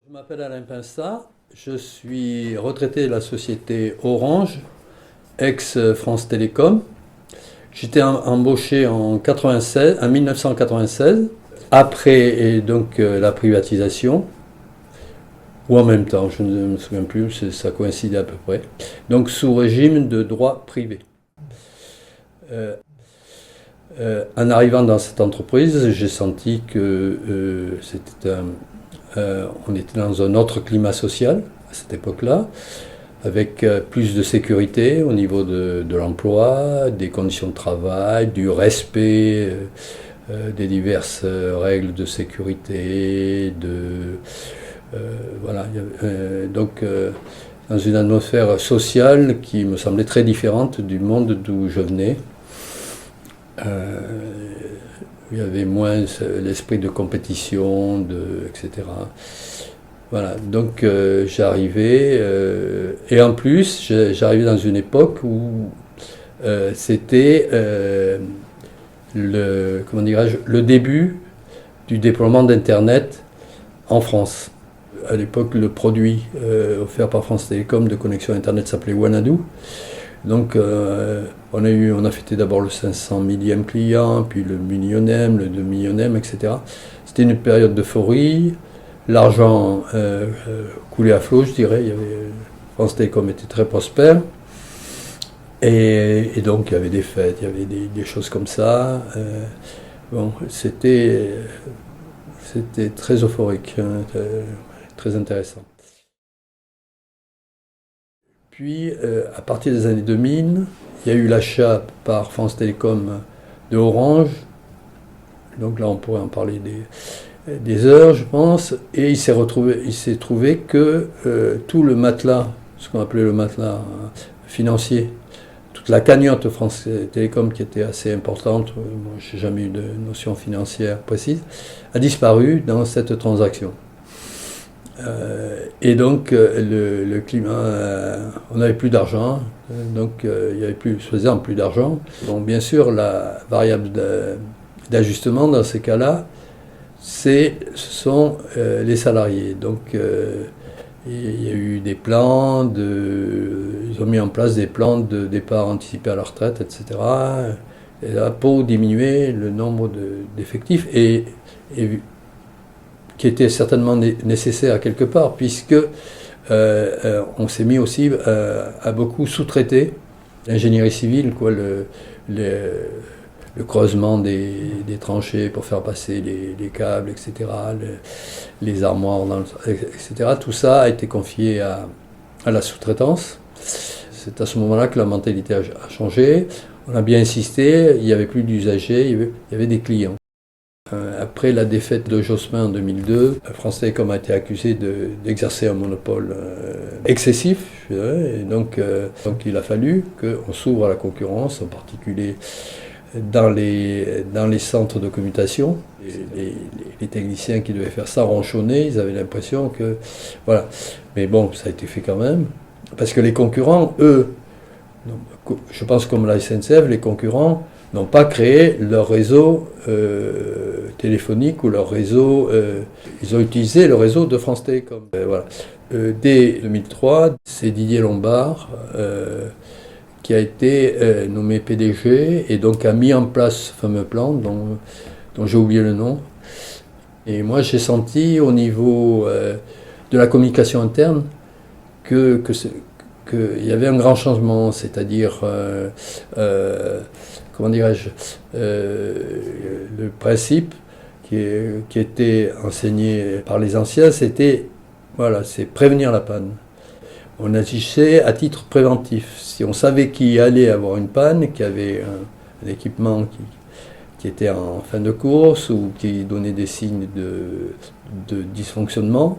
Je m'appelle Alain Pinsat, je suis retraité de la société Orange, ex-France Télécom. J'étais embauché en 1996, après la privatisation, ou en même temps, je ne me souviens plus, ça coïncidait à peu près. Donc sous régime de droit privé. Euh, en arrivant dans cette entreprise, j'ai senti que on était dans un autre climat social à cette époque-là, avec plus de sécurité au niveau de l'emploi, des conditions de travail, du respect des diverses règles de sécurité, voilà. Dans une atmosphère sociale qui me semblait très différente du monde d'où je venais. Euh, il y avait moins l'esprit de compétition, etc. Voilà, donc j'arrivais, et en plus j'arrivais dans une époque où c'était le début du déploiement d'Internet en France. À l'époque, le produit offert par France Télécom de connexion Internet s'appelait Wanadoo. Donc on a fêté d'abord le 500 millième client, puis le millionième, le 2 millionième, etc. C'était une période d'euphorie. L'argent coulait à flot, je dirais. France Télécom était très prospère. Et donc il y avait des fêtes, il y avait des choses comme ça. C'était très euphorique, hein, très intéressant. Puis, à partir des années 2000, il y a eu l'achat par France Télécom de Orange. Donc là, on pourrait en parler des heures, je pense. Et il s'est trouvé que tout le matelas, ce qu'on appelait le matelas financier, toute la cagnotte France Télécom, qui était assez importante, moi, je n'ai jamais eu de notion financière précise, a disparu dans cette transaction. Et donc le climat, on n'avait plus d'argent, donc il n'y avait plus, soi-disant plus d'argent. Donc bien sûr la variable d'ajustement dans ces cas-là, ce sont les salariés. Donc il y a eu des plans, ils ont mis en place des plans de départ anticipé à la retraite, etc. Et là, pour diminuer le nombre d'effectifs et qui était certainement nécessaire quelque part, puisque on s'est mis aussi à beaucoup sous-traiter l'ingénierie civile, quoi, le creusement des tranchées pour faire passer les câbles, etc., les armoires, etc. Tout ça a été confié à la sous-traitance. C'est à ce moment-là que la mentalité a changé. On a bien insisté, il n'y avait plus d'usagers, il y avait des clients. Après la défaite de Jospin en 2002, France Télécom a été accusée d'exercer un monopole excessif. Et donc il a fallu qu'on s'ouvre à la concurrence, en particulier dans les centres de commutation. Les techniciens qui devaient faire ça ronchonnaient, ils avaient l'impression que... Voilà. Mais bon, ça a été fait quand même. Parce que les concurrents, eux, je pense comme la SNCF, les concurrents n'ont pas créé leur réseau téléphonique ou leur réseau. Ils ont utilisé le réseau de France Télécom. Voilà. Dès 2003, c'est Didier Lombard qui a été nommé PDG et donc a mis en place ce fameux plan dont j'ai oublié le nom. Et moi, j'ai senti au niveau de la communication interne qu'il y avait un grand changement, c'est-à-dire comment dirais-je, le principe qui était enseigné par les anciens, c'est prévenir la panne. On agissait à titre préventif. Si on savait qu'il allait avoir une panne, qu'il y avait un équipement qui était en fin de course ou qui donnait des signes de dysfonctionnement,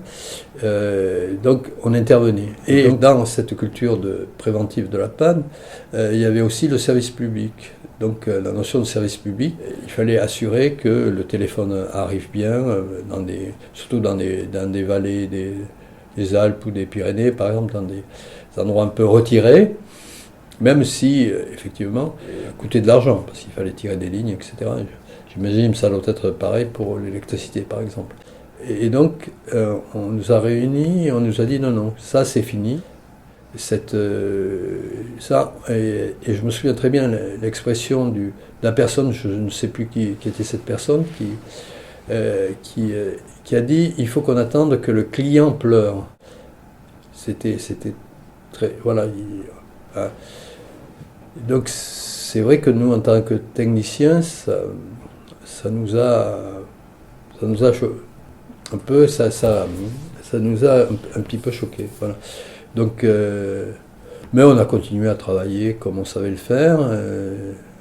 donc on intervenait. Et donc, dans cette culture préventive de la panne, il y avait aussi le service public. Donc la notion de service public, il fallait assurer que le téléphone arrive bien, surtout dans des vallées des Alpes ou des Pyrénées, par exemple, dans des endroits un peu retirés, même si, effectivement, ça coûtait de l'argent, parce qu'il fallait tirer des lignes, etc. J'imagine que ça doit être pareil pour l'électricité, par exemple. Et donc, on nous a réunis et on nous a dit non, ça c'est fini. Et je me souviens très bien l'expression de la personne, je ne sais plus qui était cette personne, qui a dit il faut qu'on attende que le client pleure. C'était très. Voilà. Donc, c'est vrai que nous, en tant que techniciens, ça nous a un peu, ça nous a un petit peu choqués. Voilà. Donc, mais on a continué à travailler comme on savait le faire.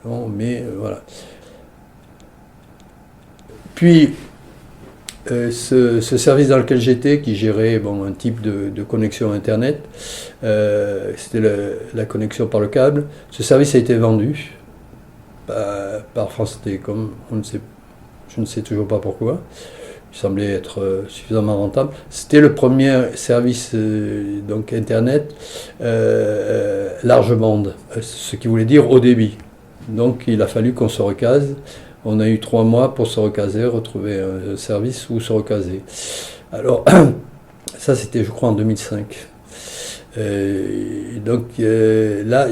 Voilà. Puis, ce service dans lequel j'étais, qui gérait un type de connexion Internet, c'était la connexion par le câble. Ce service a été vendu par France Télécom. Je ne sais toujours pas pourquoi. Il semblait être suffisamment rentable. C'était le premier service donc Internet large bande, ce qui voulait dire haut débit. Donc il a fallu qu'on se recase. On a eu 3 mois pour se recaser, retrouver un service où se recaser. Alors, ça c'était je crois en 2005. Donc là,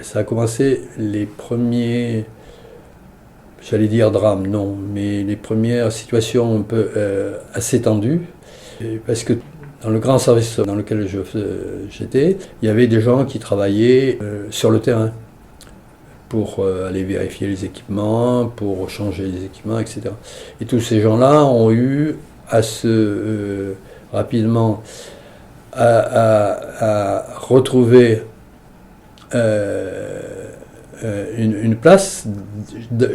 ça a commencé les premiers, j'allais dire drames, non, mais les premières situations un peu assez tendues. Parce que dans le grand service dans lequel j'étais, il y avait des gens qui travaillaient sur le terrain, pour aller vérifier les équipements, pour changer les équipements, etc. Et tous ces gens-là ont eu à se rapidement à retrouver une place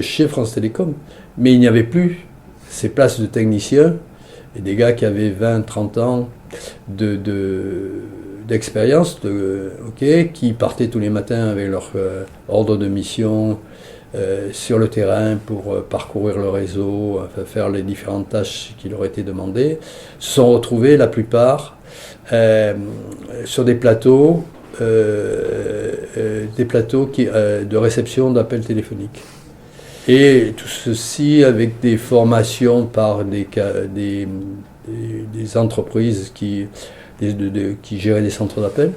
chez France Télécom, mais il n'y avait plus ces places de techniciens et des gars qui avaient 20-30 ans d'expérience, qui partaient tous les matins avec leur ordre de mission sur le terrain pour parcourir le réseau, faire les différentes tâches qui leur étaient demandées, se sont retrouvés la plupart sur des plateaux de réception d'appels téléphoniques. Et tout ceci avec des formations par des entreprises qui géraient des centres d'appel,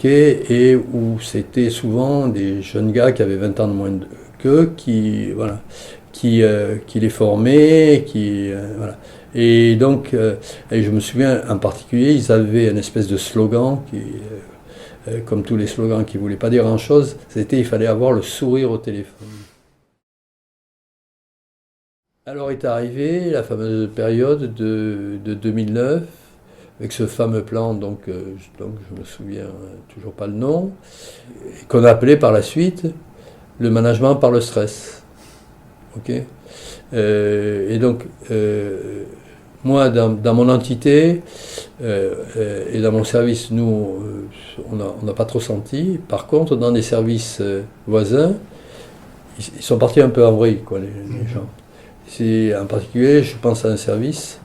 et où c'était souvent des jeunes gars qui avaient 20 ans de moins qu'eux, qui les formaient, voilà. Et donc, et je me souviens en particulier, ils avaient une espèce de slogan comme tous les slogans qui ne voulaient pas dire grand-chose, c'était « il fallait avoir le sourire au téléphone ». Alors est arrivée la fameuse période de 2009, avec ce fameux plan, donc je me souviens toujours pas le nom, qu'on a appelé par la suite le management par le stress. Et donc, moi, dans mon entité et dans mon service, nous, on n'a pas trop senti. Par contre, dans des services voisins, ils sont partis un peu en vrille, les gens. En particulier, je pense à un service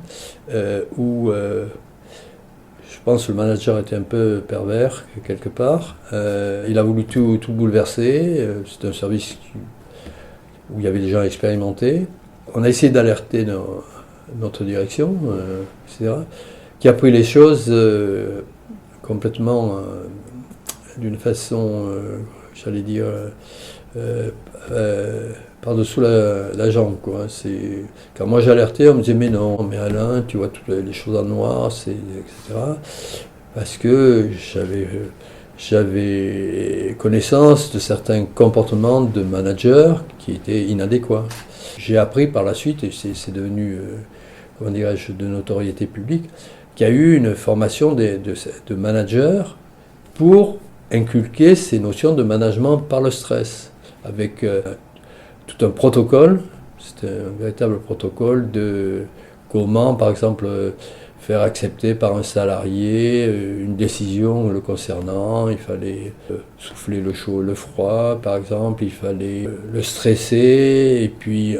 où je pense que le manager était un peu pervers, quelque part. Il a voulu tout bouleverser. C'est un service où il y avait des gens expérimentés. On a essayé d'alerter notre direction, etc., qui a pris les choses complètement d'une façon, j'allais dire, par-dessous la jambe, quoi. Quand moi j'alertais, on me disait mais non, mais Alain, tu vois toutes les choses en noir, etc. Parce que j'avais connaissance de certains comportements de managers qui étaient inadéquats. J'ai appris par la suite, et c'est devenu, comment dirais-je, de notoriété publique, qu'il y a eu une formation de managers pour inculquer ces notions de management par le stress, avec tout un protocole. C'était un véritable protocole de comment, par exemple, faire accepter par un salarié une décision le concernant. Il fallait souffler le chaud, le froid, par exemple. Il fallait le stresser. Et puis,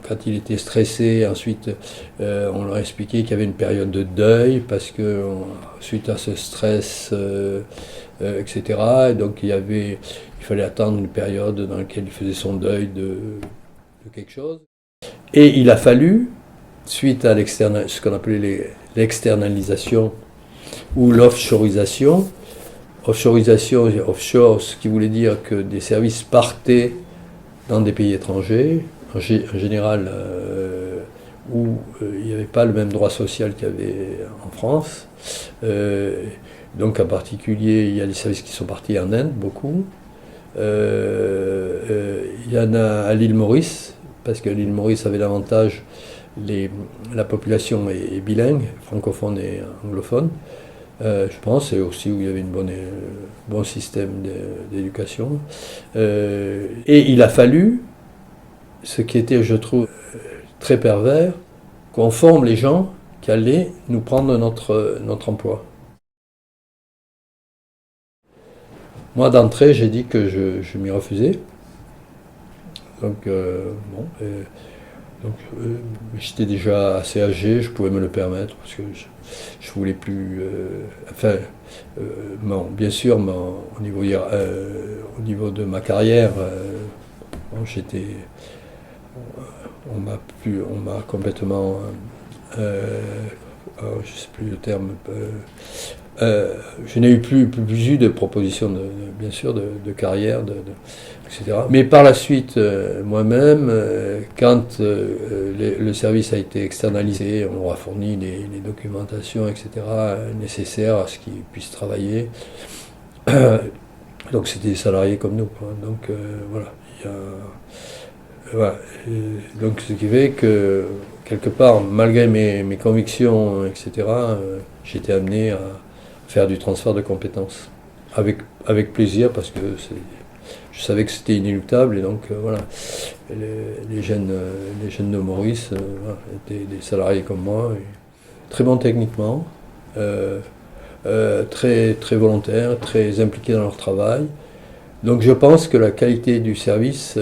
quand il était stressé, ensuite, on leur expliquait qu'il y avait une période de deuil parce que suite à ce stress, etc. Et donc, il fallait attendre une période dans laquelle il faisait son deuil de quelque chose. Et il a fallu suite à ce qu'on appelait l'externalisation ou l'offshoreisation. Offshoreisation, offshore, ce qui voulait dire que des services partaient dans des pays étrangers, en général où il n'y avait pas le même droit social qu'il y avait en France. Donc en particulier, il y a des services qui sont partis en Inde, beaucoup. Il y en a à l'île Maurice, parce que l'île Maurice avait l'avantage, la population est bilingue, francophone et anglophone. Je pense, et aussi où il y avait un bon système d'éducation. Et il a fallu, ce qui était, je trouve, très pervers, qu'on forme les gens qui allaient nous prendre notre emploi. Moi, d'entrée, j'ai dit que je m'y refusais. Donc, j'étais déjà assez âgé, je pouvais me le permettre, parce que je voulais plus... bien sûr, au niveau de ma carrière, on m'a complètement... je ne sais plus le terme... je n'ai plus eu de proposition, bien sûr, de carrière, etc. Mais par la suite, moi-même, quand le service a été externalisé, on leur a fourni les documentations, etc., nécessaires à ce qu'ils puissent travailler. Donc c'était des salariés comme nous, quoi. Donc voilà. Voilà. Donc ce qui fait que, quelque part, malgré mes convictions, etc., j'étais amené à faire du transfert de compétences. Avec plaisir, parce que je savais que c'était inéluctable, et donc voilà. Les jeunes de Maurice étaient des salariés comme moi, très bons techniquement, très, très volontaires, très impliqués dans leur travail. Donc je pense que la qualité du service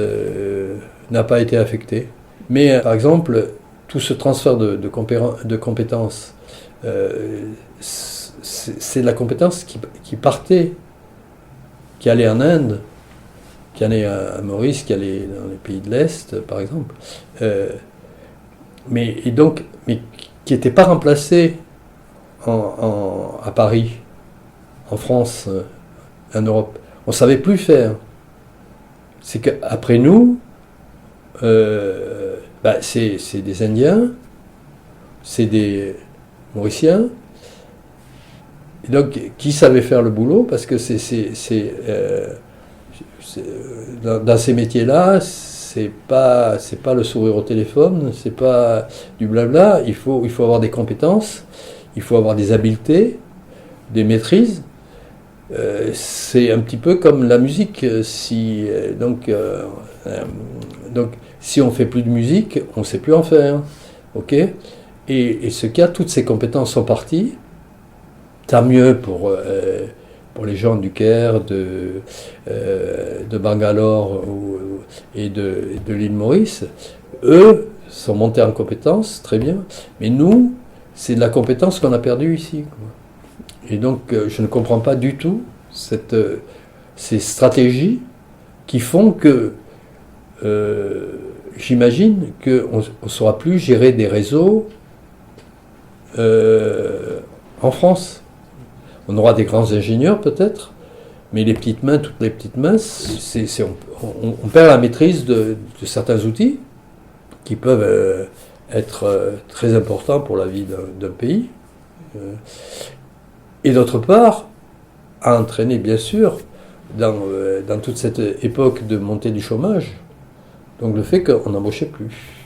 n'a pas été affectée. Mais par exemple, tout ce transfert de compétences, c'est de la compétence qui partait, qui allait en Inde, qui allait à Maurice, qui allait dans les pays de l'Est, par exemple, mais qui n'était pas remplacée à Paris, en France, en Europe. On ne savait plus faire. C'est qu'après nous, c'est des Indiens, c'est des Mauriciens, et donc qui savaient faire le boulot, parce que dans ces métiers-là, c'est pas le sourire au téléphone, c'est pas du blabla. Il faut avoir des compétences, il faut avoir des habiletés, des maîtrises. C'est un petit peu comme la musique. Donc, si on fait plus de musique, on ne sait plus en faire. Ok ? Et ce cas, toutes ces compétences sont parties. Tant mieux pour les gens du Caire, de Bangalore et de l'île Maurice. Eux sont montés en compétences, très bien. Mais nous, c'est de la compétence qu'on a perdue ici, quoi. Et donc, je ne comprends pas du tout ces stratégies qui font que j'imagine qu'on ne saura plus gérer des réseaux en France. On aura des grands ingénieurs peut-être, mais toutes les petites mains, on perd la maîtrise de certains outils qui peuvent être très importants pour la vie d'un pays. Et d'autre part, a entraîné bien sûr dans toute cette époque de montée du chômage, donc le fait qu'on n'embauchait plus.